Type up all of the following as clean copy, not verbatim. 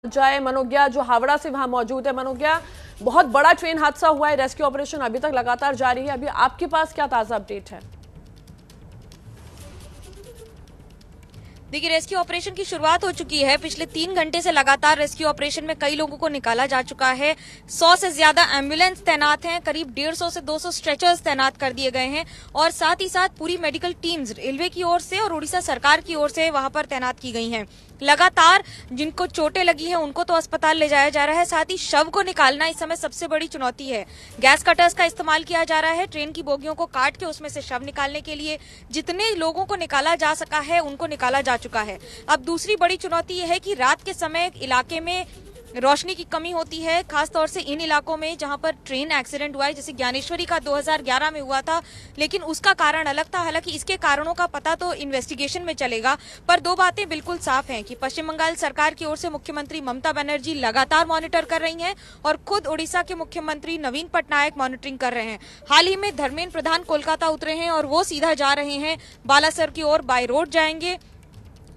जाए मनोज्ञा जो हावड़ा से वहां मौजूद है। मनोज्ञा, बहुत बड़ा ट्रेन हादसा हुआ है, रेस्क्यू ऑपरेशन अभी तक लगातार जारी है। अभी आपके पास क्या ताजा अपडेट है? देखिए, रेस्क्यू ऑपरेशन की शुरुआत हो चुकी है। पिछले 3 घंटे से लगातार रेस्क्यू ऑपरेशन में कई लोगों को निकाला जा चुका है। 100 से ज्यादा एम्बुलेंस तैनात हैं, करीब 150 से 200 स्ट्रेचर्स तैनात कर दिए गए हैं और साथ ही साथ पूरी मेडिकल टीम्स रेलवे की ओर से और उड़ीसा सरकार की ओर से वहां पर तैनात की गई हैं। लगातार जिनको चोटें लगी हैं उनको तो अस्पताल ले जाया जा रहा है, साथ ही शव को निकालना इस समय सबसे बड़ी चुनौती है। गैस कटर्स का इस्तेमाल किया जा रहा है ट्रेन की बोगियों को काट के उसमें से शव निकालने के लिए। जितने लोगों को निकाला जा सका है उनको निकाला जा चुका है। अब दूसरी बड़ी चुनौती यह है कि रात के समय इलाके में रोशनी की कमी होती है, खासतौर से इन इलाकों में जहां पर ट्रेन एक्सीडेंट हुआ है, जैसे ज्ञानेश्वरी का 2011 में हुआ था, लेकिन उसका कारण अलग था। हालांकि इसके कारणों का पता तो इन्वेस्टिगेशन में चलेगा, पर दो बातें बिल्कुल साफ हैं कि पश्चिम बंगाल सरकार की ओर से मुख्यमंत्री ममता बनर्जी लगातार मॉनिटर कर रही हैं और खुद उड़ीसा के मुख्यमंत्री नवीन पटनायक मॉनिटरिंग कर रहे हैं। हाल ही में धर्मेंद्र प्रधान कोलकाता उतरे हैं और वो सीधा जा रहे हैं बालासर की ओर, बाय रोड जाएंगे।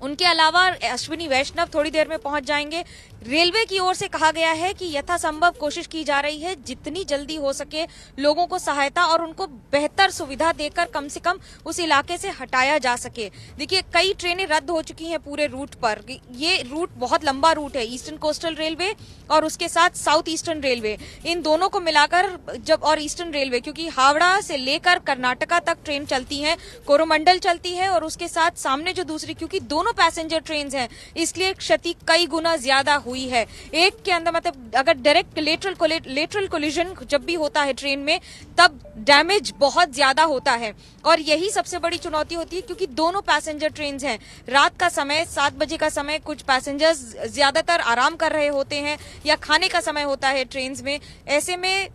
उनके अलावा अश्विनी वैष्णव थोड़ी देर में पहुंच जाएंगे। रेलवे की ओर से कहा गया है कि यथासंभव कोशिश की जा रही है जितनी जल्दी हो सके लोगों को सहायता और उनको बेहतर सुविधा देकर कम से कम उस इलाके से हटाया जा सके। देखिए, कई ट्रेनें रद्द हो चुकी हैं पूरे रूट पर। ये रूट बहुत लंबा रूट है, ईस्टर्न कोस्टल रेलवे और उसके साथ साउथ ईस्टर्न रेलवे, इन दोनों को मिलाकर जब और ईस्टर्न रेलवे, क्योंकि हावड़ा से लेकर कर्नाटका तक ट्रेन चलती है, कोरोमंडल चलती है और उसके साथ सामने जो दूसरी, क्योंकि दोनों पैसेंजर ट्रेन हैं इसलिए क्षति कई गुना ज्यादा हुई है। एक के अंदर मतलब अगर डायरेक्ट लेटरल कोलिजन जब भी होता है ट्रेन में तब डैमेज बहुत ज्यादा होता है और यही सबसे बड़ी चुनौती होती है, क्योंकि दोनों पैसेंजर ट्रेन हैं। रात का समय 7 बजे का समय, कुछ पैसेंजर्स ज्यादातर आराम कर रहे होते हैं या खाने का समय होता है ट्रेन में। ऐसे में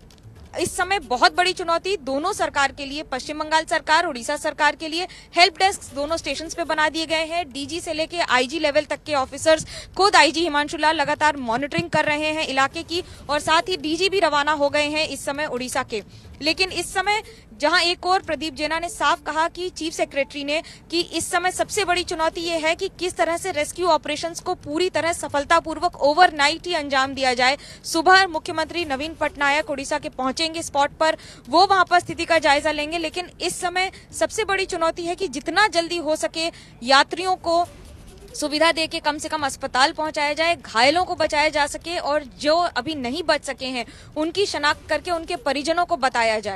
इस समय बहुत बड़ी चुनौती दोनों सरकार के लिए, पश्चिम बंगाल सरकार, उड़ीसा सरकार के लिए। हेल्प डेस्क दोनों स्टेशन पे बना दिए गए हैं। डीजी से लेके आईजी लेवल तक के ऑफिसर्स, खुद आईजी हिमांशु लाल लगातार मॉनिटरिंग कर रहे हैं इलाके की और साथ ही डीजी भी रवाना हो गए हैं इस समय उड़ीसा के। लेकिन इस समय जहां एक और प्रदीप जेना ने साफ कहा कि चीफ सेक्रेटरी ने कि इस समय सबसे बड़ी चुनौती ये है कि किस तरह से रेस्क्यू ऑपरेशंस को पूरी तरह सफलतापूर्वक ओवरनाइट ही अंजाम दिया जाए। सुबह मुख्यमंत्री नवीन पटनायक उड़ीसा के पहुंचेंगे स्पॉट पर, वो वहां पर स्थिति का जायजा लेंगे। लेकिन इस समय सबसे बड़ी चुनौती है कि जितना जल्दी हो सके यात्रियों को सुविधा देके कम से कम अस्पताल पहुंचाया जाए, घायलों को बचाया जा सके और जो अभी नहीं बच सके हैं उनकी शनाख्त करके उनके परिजनों को बताया जाए।